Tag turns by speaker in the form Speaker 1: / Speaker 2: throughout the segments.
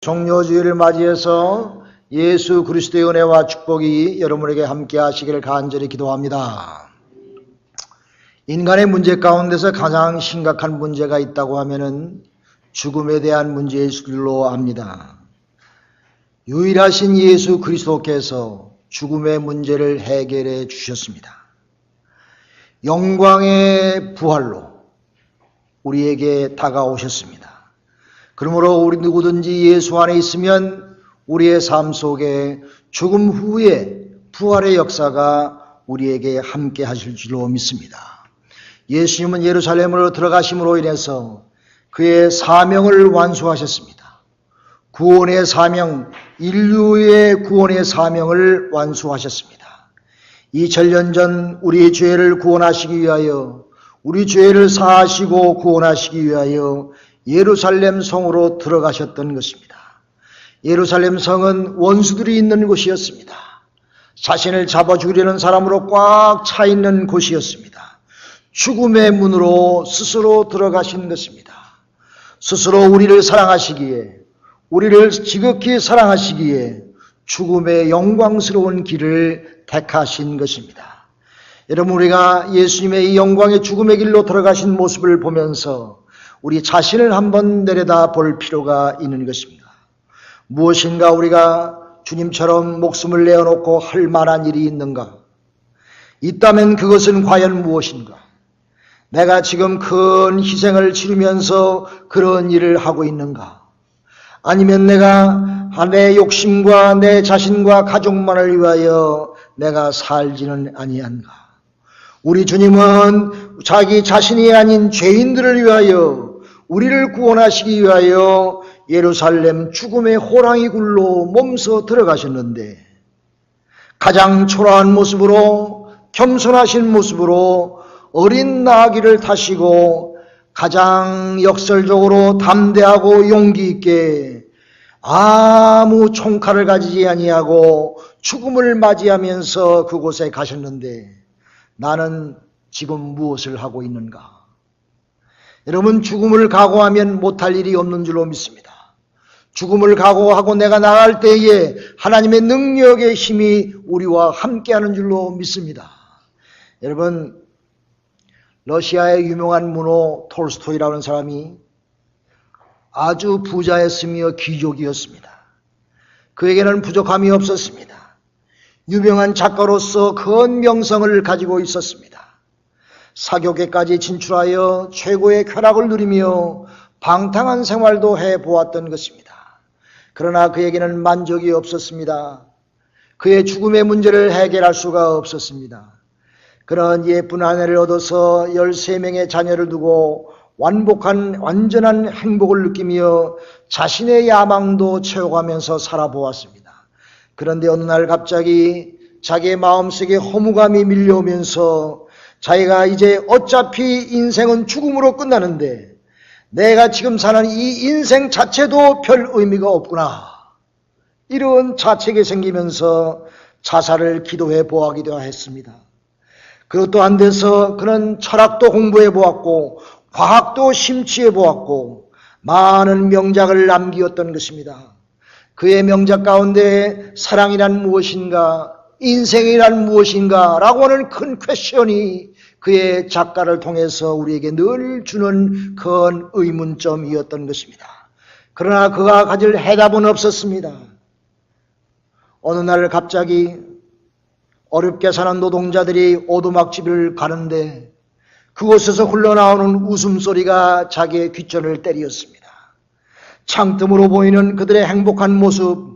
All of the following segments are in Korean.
Speaker 1: 종료주의를 맞이해서 예수 그리스도의 은혜와 축복이 여러분에게 함께 하시기를 간절히 기도합니다. 인간의 문제 가운데서 가장 심각한 문제가 있다고 하면은 죽음에 대한 문제일 줄로 압니다. 유일하신 예수 그리스도께서 죽음의 문제를 해결해 주셨습니다. 영광의 부활로 우리에게 다가오셨습니다. 그러므로 우리 누구든지 예수 안에 있으면 우리의 삶 속에 죽음 후에 부활의 역사가 우리에게 함께 하실 줄로 믿습니다. 예수님은 예루살렘으로 들어가심으로 인해서 그의 사명을 완수하셨습니다. 구원의 사명, 인류의 구원의 사명을 완수하셨습니다. 2000년 전 우리의 죄를 구원하시기 위하여, 우리 죄를 사하시고 구원하시기 위하여 예루살렘 성으로 들어가셨던 것입니다. 예루살렘 성은 원수들이 있는 곳이었습니다. 자신을 잡아 죽이려는 사람으로 꽉 차 있는 곳이었습니다. 죽음의 문으로 스스로 들어가신 것입니다. 스스로 우리를 사랑하시기에, 우리를 지극히 사랑하시기에 죽음의 영광스러운 길을 택하신 것입니다. 여러분, 우리가 예수님의 이 영광의 죽음의 길로 들어가신 모습을 보면서 우리 자신을 한번 내려다 볼 필요가 있는 것입니다. 무엇인가 우리가 주님처럼 목숨을 내어놓고 할 만한 일이 있는가? 있다면 그것은 과연 무엇인가? 내가 지금 큰 희생을 치르면서 그런 일을 하고 있는가? 아니면 내가 내 욕심과 내 자신과 가족만을 위하여 내가 살지는 아니한가? 우리 주님은 자기 자신이 아닌 죄인들을 위하여, 우리를 구원하시기 위하여 예루살렘 죽음의 호랑이 굴로 몸서 들어가셨는데, 가장 초라한 모습으로, 겸손하신 모습으로 어린 나귀를 타시고 가장 역설적으로 담대하고 용기 있게 아무 총칼을 가지지 아니하고 죽음을 맞이하면서 그곳에 가셨는데, 나는 지금 무엇을 하고 있는가? 여러분, 죽음을 각오하면 못할 일이 없는 줄로 믿습니다. 죽음을 각오하고 내가 나갈 때에 하나님의 능력의 힘이 우리와 함께하는 줄로 믿습니다. 여러분, 러시아의 유명한 문호 톨스토이라는 사람이 아주 부자였으며 귀족이었습니다. 그에게는 부족함이 없었습니다. 유명한 작가로서 큰 명성을 가지고 있었습니다. 사교계까지 진출하여 최고의 쾌락을 누리며 방탕한 생활도 해보았던 것입니다. 그러나 그에게는 만족이 없었습니다. 그의 죽음의 문제를 해결할 수가 없었습니다. 그런 예쁜 아내를 얻어서 13명의 자녀를 두고 완전한 행복을 느끼며 자신의 야망도 채워가면서 살아보았습니다. 그런데 어느 날 갑자기 자기의 마음속에 허무감이 밀려오면서 자기가 이제 어차피 인생은 죽음으로 끝나는데 내가 지금 사는 이 인생 자체도 별 의미가 없구나, 이런 자책이 생기면서 자살을 기도해 보았기도 했습니다. 그것도 안 돼서 그는 철학도 공부해 보았고 과학도 심취해 보았고 많은 명작을 남기었던 것입니다. 그의 명작 가운데 사랑이란 무엇인가, 인생이란 무엇인가 라고 하는 큰 퀘션이 그의 작가를 통해서 우리에게 늘 주는 큰 의문점이었던 것입니다. 그러나 그가 가질 해답은 없었습니다. 어느 날 갑자기 어렵게 사는 노동자들이 오두막집을 가는데 그곳에서 흘러나오는 웃음소리가 자기의 귓전을 때리었습니다. 창틈으로 보이는 그들의 행복한 모습,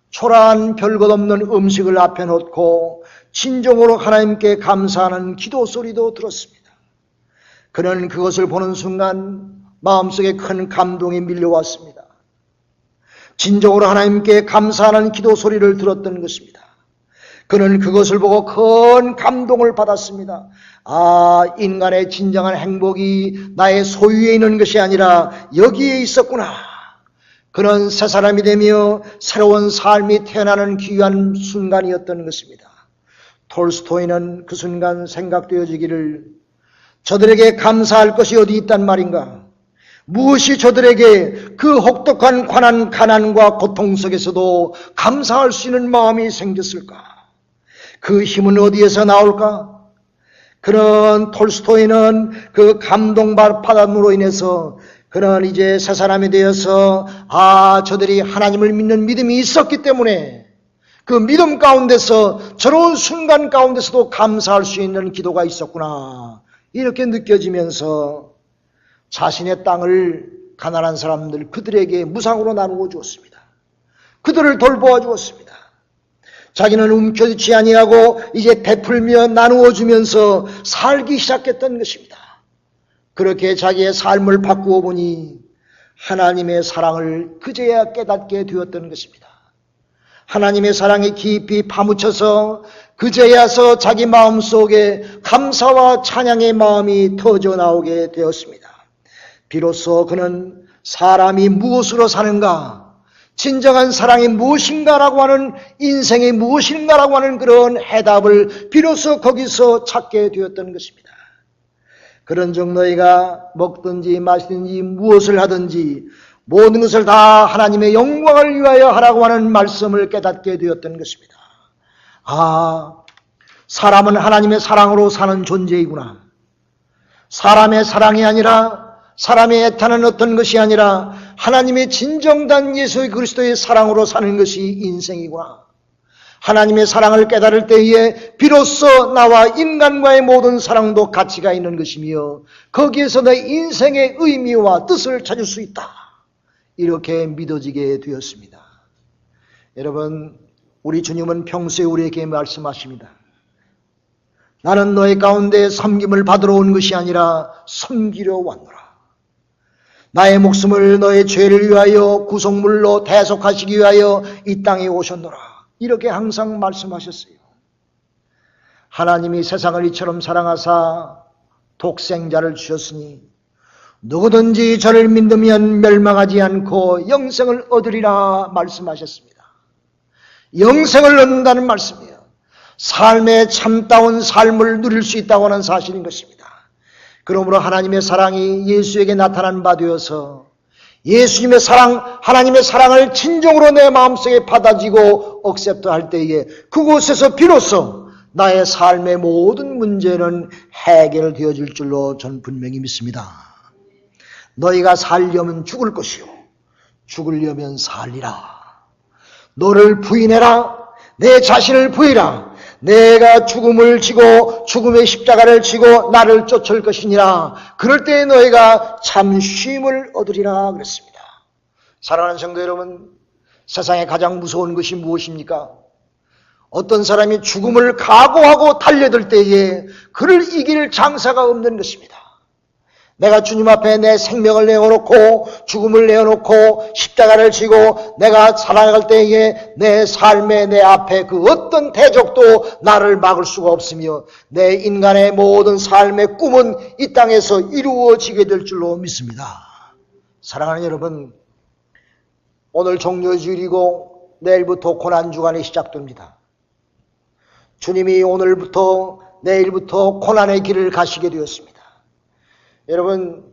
Speaker 1: 초라한 별것 없는 음식을 앞에 놓고 진정으로 하나님께 감사하는 기도 소리도 들었습니다. 그는 그것을 보는 순간 마음속에 큰 감동이 밀려왔습니다. 진정으로 하나님께 감사하는 기도 소리를 들었던 것입니다. 그는 그것을 보고 큰 감동을 받았습니다. 아, 인간의 진정한 행복이 나의 소유에 있는 것이 아니라 여기에 있었구나. 그는 새 사람이 되며 새로운 삶이 태어나는 귀한 순간이었던 것입니다. 톨스토이는 그 순간 생각되어지기를, 저들에게 감사할 것이 어디 있단 말인가? 무엇이 저들에게 그 혹독한 가난과 고통 속에서도 감사할 수 있는 마음이 생겼을까? 그 힘은 어디에서 나올까? 그런 톨스토이는 그 감동받음으로 인해서 그는 이제 새 사람이 되어서 저들이 하나님을 믿는 믿음이 있었기 때문에 그 믿음 가운데서 저런 순간 가운데서도 감사할 수 있는 기도가 있었구나, 이렇게 느껴지면서 자신의 땅을 가난한 사람들 그들에게 무상으로 나누어 주었습니다. 그들을 돌보아 주었습니다. 자기는 움켜쥐지 아니하고 이제 베풀며 나누어 주면서 살기 시작했던 것입니다. 그렇게 자기의 삶을 바꾸어 보니 하나님의 사랑을 그제야 깨닫게 되었던 것입니다. 하나님의 사랑이 깊이 파묻혀서 그제야서 자기 마음속에 감사와 찬양의 마음이 터져 나오게 되었습니다. 비로소 그는 사람이 무엇으로 사는가, 진정한 사랑이 무엇인가라고 하는, 인생이 무엇인가라고 하는 그런 해답을 비로소 거기서 찾게 되었던 것입니다. 그런즉 너희가 먹든지 마시든지 무엇을 하든지 모든 것을 다 하나님의 영광을 위하여 하라고 하는 말씀을 깨닫게 되었던 것입니다. 사람은 하나님의 사랑으로 사는 존재이구나. 사람의 사랑이 아니라, 사람의 애타는 어떤 것이 아니라 하나님의 진정단 예수 그리스도의 사랑으로 사는 것이 인생이구나. 하나님의 사랑을 깨달을 때에 비로소 나와 인간과의 모든 사랑도 가치가 있는 것이며 거기에서 내 인생의 의미와 뜻을 찾을 수 있다, 이렇게 믿어지게 되었습니다. 여러분, 우리 주님은 평소에 우리에게 말씀하십니다. 나는 너희 가운데 섬김을 받으러 온 것이 아니라 섬기려 왔노라. 나의 목숨을 너의 죄를 위하여 구속물로 대속하시기 위하여 이 땅에 오셨노라, 이렇게 항상 말씀하셨어요. 하나님이 세상을 이처럼 사랑하사 독생자를 주셨으니 누구든지 저를 믿으면 멸망하지 않고 영생을 얻으리라 말씀하셨습니다. 영생을 얻는다는 말씀이에요. 삶의 참다운 삶을 누릴 수 있다고 하는 사실인 것입니다. 그러므로 하나님의 사랑이 예수에게 나타난 바 되어서 예수님의 사랑, 하나님의 사랑을 진정으로 내 마음속에 받아지고 억셉트할 때에 그곳에서 비로소 나의 삶의 모든 문제는 해결되어질 줄로 저는 분명히 믿습니다. 너희가 살려면 죽을 것이요 죽으려면 살리라. 너를 부인해라. 내 자신을 부인하라. 내가 죽음을 지고 죽음의 십자가를 지고 나를 쫓을 것이니라. 그럴 때에 너희가 참 쉼을 얻으리라 그랬습니다. 사랑하는 성도 여러분, 세상에 가장 무서운 것이 무엇입니까? 어떤 사람이 죽음을 각오하고 달려들 때에 그를 이길 장사가 없는 것입니다. 내가 주님 앞에 내 생명을 내어놓고 죽음을 내어놓고 십자가를 지고 내가 살아갈 때에 내 삶에 내 앞에 그 어떤 대적도 나를 막을 수가 없으며 내 인간의 모든 삶의 꿈은 이 땅에서 이루어지게 될 줄로 믿습니다. 사랑하는 여러분, 오늘 종료주일이고 내일부터 고난주간이 시작됩니다. 주님이 오늘부터 내일부터 고난의 길을 가시게 되었습니다. 여러분,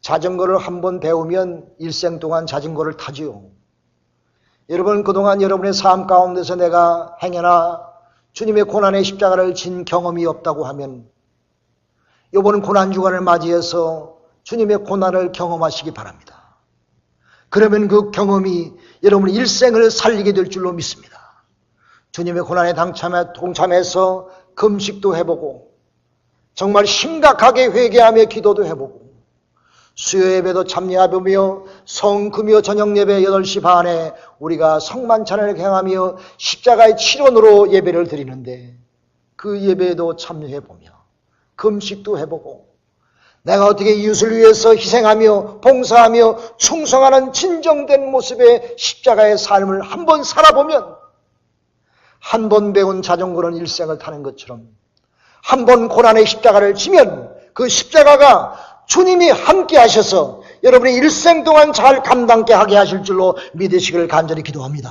Speaker 1: 자전거를 한번 배우면 일생 동안 자전거를 타지요. 여러분, 그동안 여러분의 삶 가운데서 내가 행여나 주님의 고난의 십자가를 진 경험이 없다고 하면 이번 고난주간을 맞이해서 주님의 고난을 경험하시기 바랍니다. 그러면 그 경험이 여러분의 일생을 살리게 될 줄로 믿습니다. 주님의 고난에 동참해서 금식도 해보고 정말 심각하게 회개하며 기도도 해보고 수요 예배도 참여해보며 성금요 저녁 예배 8시 반에 우리가 성만찬을 행하며 십자가의 치론으로 예배를 드리는데 그 예배에도 참여해보며 금식도 해보고 내가 어떻게 이웃을 위해서 희생하며 봉사하며 충성하는 진정된 모습의 십자가의 삶을 한번 살아보면 한 번 배운 자전거는 일생을 타는 것처럼 한 번 고난의 십자가를 지면 그 십자가가 주님이 함께 하셔서 여러분이 일생 동안 잘 감당케 하게 하실 줄로 믿으시기를 간절히 기도합니다.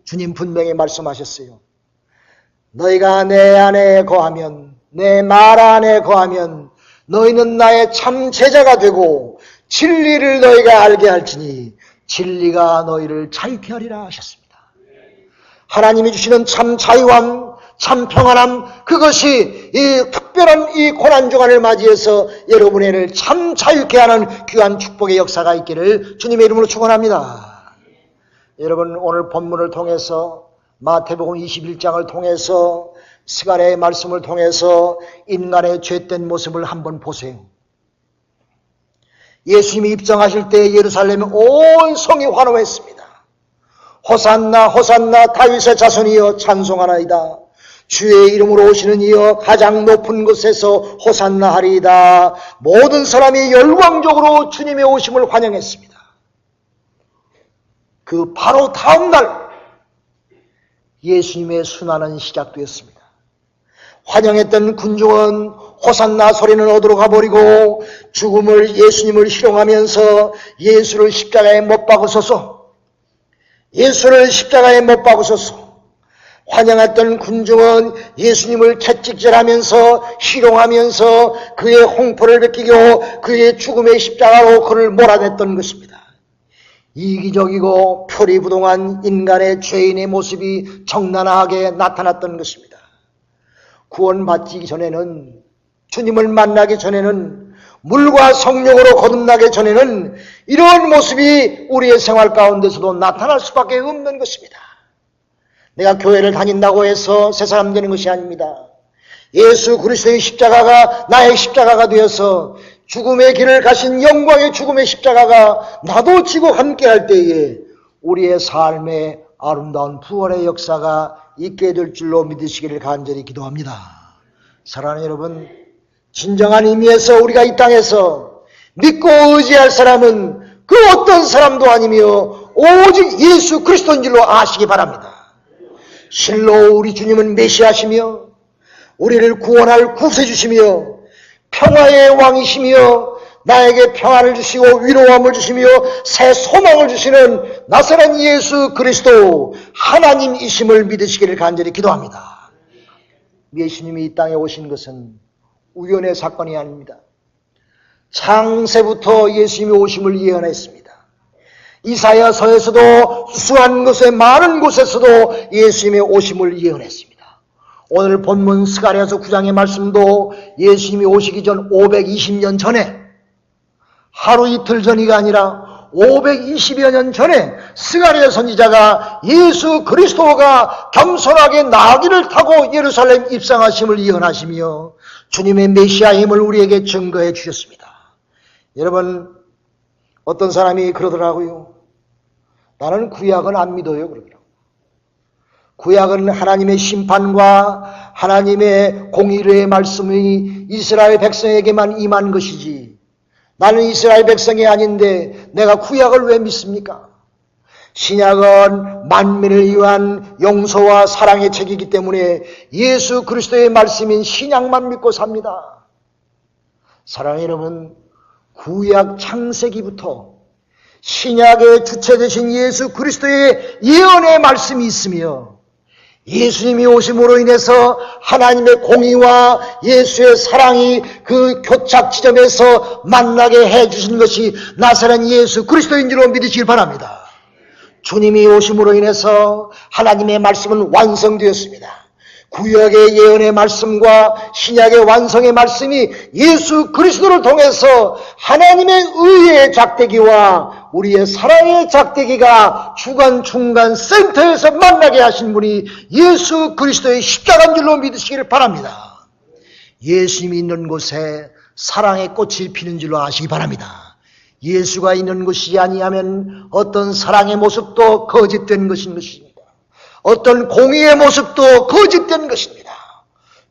Speaker 1: 주님 분명히 말씀하셨어요. 너희가 내 안에 거하면, 내 말 안에 거하면 너희는 나의 참 제자가 되고 진리를 너희가 알게 할지니 진리가 너희를 자유케 하리라 하셨습니다. 하나님이 주시는 참 자유함, 참 평안함, 그것이 이 특별한 이 고난주간을 맞이해서 여러분의 참 자유케 하는 귀한 축복의 역사가 있기를 주님의 이름으로 축원합니다. 여러분, 오늘 본문을 통해서 마태복음 21장을 통해서 스가랴의 말씀을 통해서 인간의 죄된 모습을 한번 보세요. 예수님이 입성하실 때 예루살렘에 온 성이 환호했습니다. 호산나 호산나 다윗의 자손이여 찬송하나이다. 주의 이름으로 오시는 이여 가장 높은 곳에서 호산나 하리이다. 모든 사람이 열광적으로 주님의 오심을 환영했습니다. 그 바로 다음 날 예수님의 순환은 시작되었습니다. 환영했던 군중은 호산나 소리는 어디로 가버리고 예수님을 희롱하면서 예수를 십자가에 못 박으소서, 예수를 십자가에 못 박으소서. 환영했던 군중은 예수님을 채찍질하면서 희롱하면서 그의 홍포를 베끼고 그의 죽음의 십자가로 그를 몰아냈던 것입니다. 이기적이고 표리부동한 인간의 죄인의 모습이 적나라하게 나타났던 것입니다. 구원받기 전에는, 주님을 만나기 전에는, 물과 성령으로 거듭나기 전에는 이런 모습이 우리의 생활 가운데서도 나타날 수밖에 없는 것입니다. 내가 교회를 다닌다고 해서 새 사람 되는 것이 아닙니다. 예수 그리스도의 십자가가 나의 십자가가 되어서 죽음의 길을 가신 영광의 죽음의 십자가가 나도 지고 함께 할 때에 우리의 삶에 아름다운 부활의 역사가 있게 될 줄로 믿으시기를 간절히 기도합니다. 사랑하는 여러분, 진정한 의미에서 우리가 이 땅에서 믿고 의지할 사람은 그 어떤 사람도 아니며 오직 예수 그리스도인 줄로 아시기 바랍니다. 실로 우리 주님은 메시아시며 우리를 구원할 구세주시며 평화의 왕이시며 나에게 평화를 주시고 위로함을 주시며 새 소망을 주시는 나사렛 예수 그리스도 하나님이심을 믿으시기를 간절히 기도합니다. 예수님이 이 땅에 오신 것은 우연의 사건이 아닙니다. 창세부터 예수님이 오심을 예언했습니다. 이사야서에서도 수한 곳에 많은 곳에서도 예수님의 오심을 예언했습니다. 오늘 본문 스가랴서 9장의 말씀도 예수님이 오시기 전 520년 전에, 하루 이틀 전이가 아니라 520여 년 전에 스가랴 선지자가 예수 그리스도가 겸손하게 나귀를 타고 예루살렘 입성하심을 예언하시며 주님의 메시아임을 우리에게 증거해 주셨습니다. 여러분, 어떤 사람이 그러더라고요. 나는 구약은 안 믿어요. 그러더라고요. 구약은 하나님의 심판과 하나님의 공의의 말씀이 이스라엘 백성에게만 임한 것이지 나는 이스라엘 백성이 아닌데 내가 구약을 왜 믿습니까? 신약은 만민을 위한 용서와 사랑의 책이기 때문에 예수 그리스도의 말씀인 신약만 믿고 삽니다. 사랑하는 여러분, 구약 창세기부터 신약의 주체 되신 예수 그리스도의 예언의 말씀이 있으며 예수님이 오심으로 인해서 하나님의 공의와 예수의 사랑이 그 교착 지점에서 만나게 해주신 것이 나사렛 예수 그리스도인 줄로 믿으시길 바랍니다. 주님이 오심으로 인해서 하나님의 말씀은 완성되었습니다. 구약의 예언의 말씀과 신약의 완성의 말씀이 예수 그리스도를 통해서 하나님의 의의 작대기와 우리의 사랑의 작대기가 주간 중간 센터에서 만나게 하신 분이 예수 그리스도의 십자가인 줄로 믿으시기를 바랍니다. 예수님이 있는 곳에 사랑의 꽃이 피는 줄로 아시기 바랍니다. 예수가 있는 곳이 아니하면 어떤 사랑의 모습도 거짓된 것인 것입니다. 어떤 공의의 모습도 거짓된 것입니다.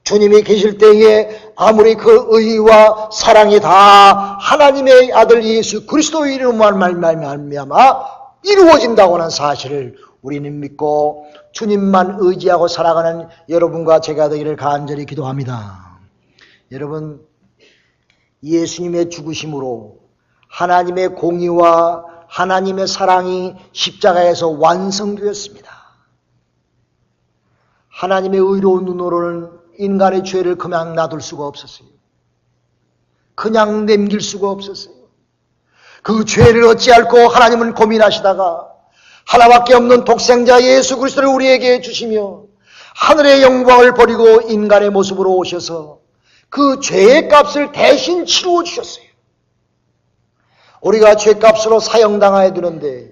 Speaker 1: 주님이 계실 때에 아무리 그 의와 사랑이 다 하나님의 아들 예수 그리스도의 이름으로 말미암아 이루어진다고 하는 사실을 우리는 믿고 주님만 의지하고 살아가는 여러분과 제가 되기를 간절히 기도합니다. 여러분, 예수님의 죽으심으로 하나님의 공의와 하나님의 사랑이 십자가에서 완성되었습니다. 하나님의 의로운 눈으로는 인간의 죄를 그냥 놔둘 수가 없었어요. 그냥 남길 수가 없었어요. 그 죄를 어찌할꼬 하나님은 고민하시다가 하나밖에 없는 독생자 예수 그리스도를 우리에게 주시며 하늘의 영광을 버리고 인간의 모습으로 오셔서 그 죄의 값을 대신 치루어 주셨어요. 우리가 죄값으로 사형당해야 되는데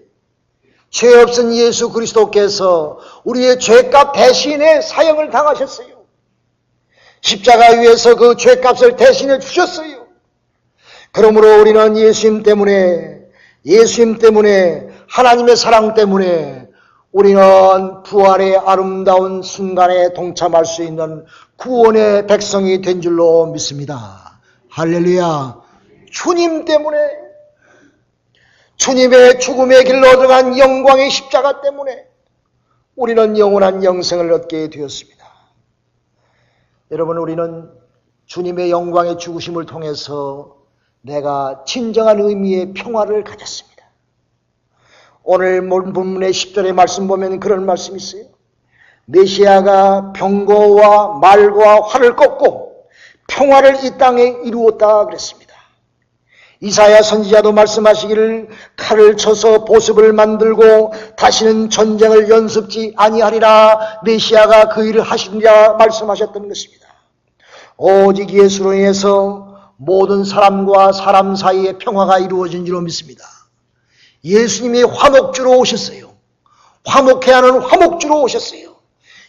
Speaker 1: 죄 없은 예수 그리스도께서 우리의 죄값 대신에 사형을 당하셨어요. 십자가 위에서 그 죄값을 대신해 주셨어요. 그러므로 우리는 예수님 때문에 하나님의 사랑 때문에 우리는 부활의 아름다운 순간에 동참할 수 있는 구원의 백성이 된 줄로 믿습니다. 할렐루야. 주님 때문에, 주님의 죽음의 길로 들어간 영광의 십자가 때문에 우리는 영원한 영생을 얻게 되었습니다. 여러분, 우리는 주님의 영광의 죽으심을 통해서 내가 진정한 의미의 평화를 가졌습니다. 오늘 본문의 10절의 말씀 보면 그런 말씀이 있어요. 메시아가 병거와 말과 활을 꺾고 평화를 이 땅에 이루었다 그랬습니다. 이사야 선지자도 말씀하시기를 칼을 쳐서 보습을 만들고 다시는 전쟁을 연습지 아니하리라 메시아가 그 일을 하시리라 말씀하셨던 것입니다. 오직 예수로 인해서 모든 사람과 사람 사이의 평화가 이루어진 줄로 믿습니다. 예수님이 화목주로 오셨어요. 화목해 하는 화목주로 오셨어요.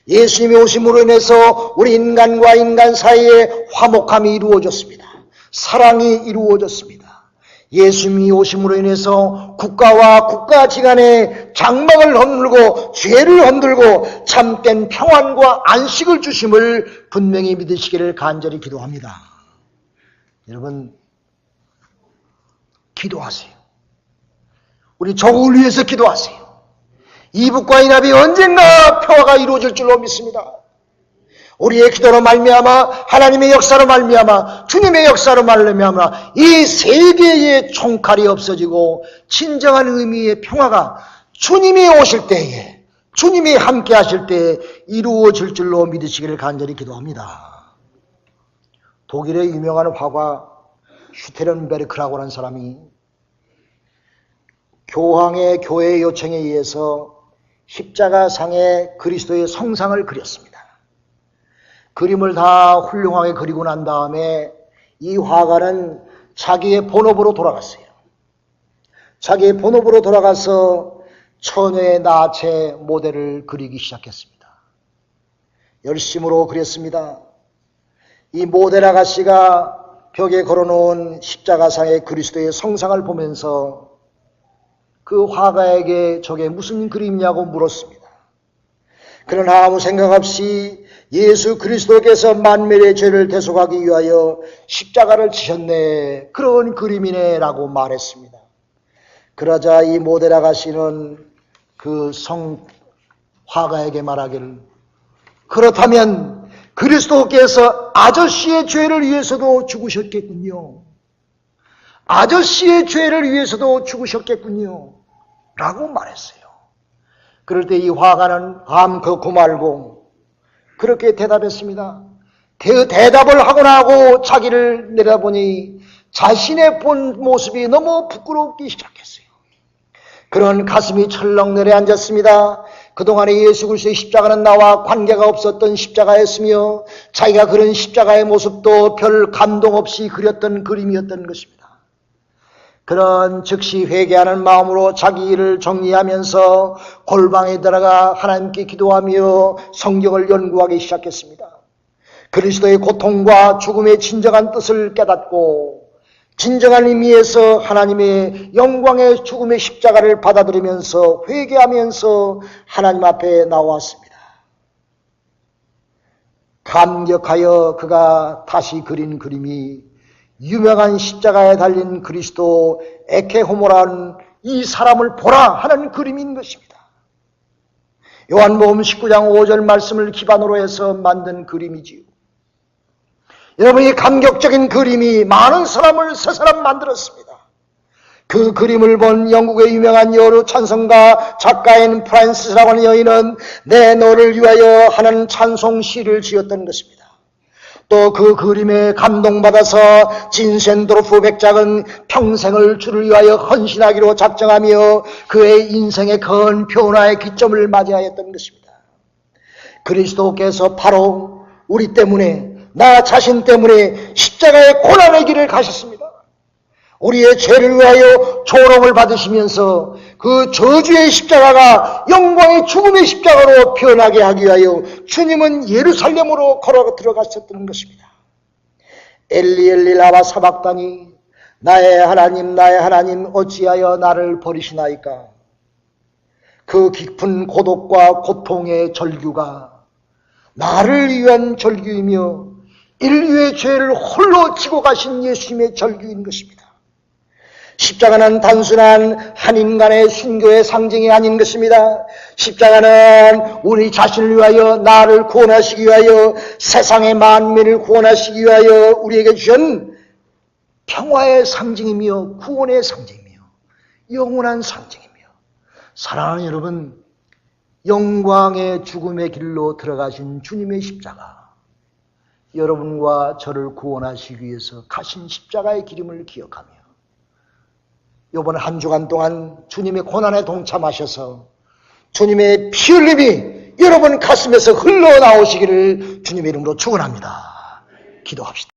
Speaker 1: 예수님이 오심으로 인해서 우리 인간과 인간 사이에 화목함이 이루어졌습니다. 사랑이 이루어졌습니다. 예수님이 오심으로 인해서 국가와 국가지간의 장막을 흔들고 죄를 흔들고 참된 평안과 안식을 주심을 분명히 믿으시기를 간절히 기도합니다. 여러분, 기도하세요. 우리 조국을 위해서 기도하세요. 이북과 이남이 언젠가 평화가 이루어질 줄로 믿습니다. 우리의 기도로 말미암아 하나님의 역사로 말미암아 주님의 역사로 말미암아 이 세계의 총칼이 없어지고 진정한 의미의 평화가 주님이 오실 때에, 주님이 함께 하실 때에 이루어질 줄로 믿으시기를 간절히 기도합니다. 독일의 유명한 화가 슈테른베르크라고 하는 사람이 교황의 교회 요청에 의해서 십자가상에 그리스도의 성상을 그렸습니다. 그림을 다 훌륭하게 그리고 난 다음에 이 화가는 자기의 본업으로 돌아갔어요. 자기의 본업으로 돌아가서 처녀의 나체 모델을 그리기 시작했습니다. 열심으로 그렸습니다. 이 모델 아가씨가 벽에 걸어놓은 십자가상의 그리스도의 성상을 보면서 그 화가에게 저게 무슨 그림이냐고 물었습니다. 그러나 아무 생각 없이 예수 그리스도께서 만민의 죄를 대속하기 위하여 십자가를 지셨네, 그런 그림이네 라고 말했습니다. 그러자 이 모델 아가씨는 그 화가에게 말하기를, 그렇다면 그리스도께서 아저씨의 죄를 위해서도 죽으셨겠군요. 아저씨의 죄를 위해서도 죽으셨겠군요 라고 말했어요. 그럴 때 이 화가는 암긋고 말고 그렇게 대답했습니다. 대답을 하고 나고 자기를 내려다보니 자신의 본 모습이 너무 부끄럽기 시작했어요. 그런 가슴이 철렁 내려앉았습니다. 그동안에 예수 그리스도의 십자가는 나와 관계가 없었던 십자가였으며 자기가 그런 십자가의 모습도 별 감동 없이 그렸던 그림이었던 것입니다. 그런 즉시 회개하는 마음으로 자기 일을 정리하면서 골방에 들어가 하나님께 기도하며 성경을 연구하기 시작했습니다. 그리스도의 고통과 죽음의 진정한 뜻을 깨닫고 진정한 의미에서 하나님의 영광의 죽음의 십자가를 받아들이면서 회개하면서 하나님 앞에 나왔습니다. 감격하여 그가 다시 그린 그림이 유명한 십자가에 달린 그리스도 에케호모라는 이 사람을 보라 하는 그림인 것입니다. 요한복음 19장 5절 말씀을 기반으로 해서 만든 그림이지요. 여러분, 이 감격적인 그림이 많은 사람을 새 사람 만들었습니다. 그 그림을 본 영국의 유명한 여러 찬송가 작가인 프란시스라고 하는 여인은 내 너를 위하여 하는 찬송 시를 지었던 것입니다. 또 그 그림에 감동받아서 진센도르프 백작은 평생을 주를 위하여 헌신하기로 작정하며 그의 인생의 큰 변화의 기점을 맞이하였던 것입니다. 그리스도께서 바로 우리 때문에, 나 자신 때문에 십자가의 고난의 길을 가셨습니다. 우리의 죄를 위하여 조롱을 받으시면서 그 저주의 십자가가 영광의 죽음의 십자가로 변하게 하기 위하여 주님은 예루살렘으로 걸어 들어가셨던 것입니다. 엘리 엘리 라마 사박다니, 나의 하나님 어찌하여 나를 버리시나이까. 그 깊은 고독과 고통의 절규가 나를 위한 절규이며 인류의 죄를 홀로 지고 가신 예수님의 절규인 것입니다. 십자가는 단순한 한 인간의 순교의 상징이 아닌 것입니다. 십자가는 우리 자신을 위하여, 나를 구원하시기 위하여, 세상의 만민을 구원하시기 위하여 우리에게 주신 평화의 상징이며 구원의 상징이며 영원한 상징이며, 사랑하는 여러분, 영광의 죽음의 길로 들어가신 주님의 십자가, 여러분과 저를 구원하시기 위해서 가신 십자가의 기름을 기억하며 이번 한 주간 동안 주님의 고난에 동참하셔서 주님의 피 흘림이 여러분 가슴에서 흘러나오시기를 주님의 이름으로 축원합니다. 기도합시다.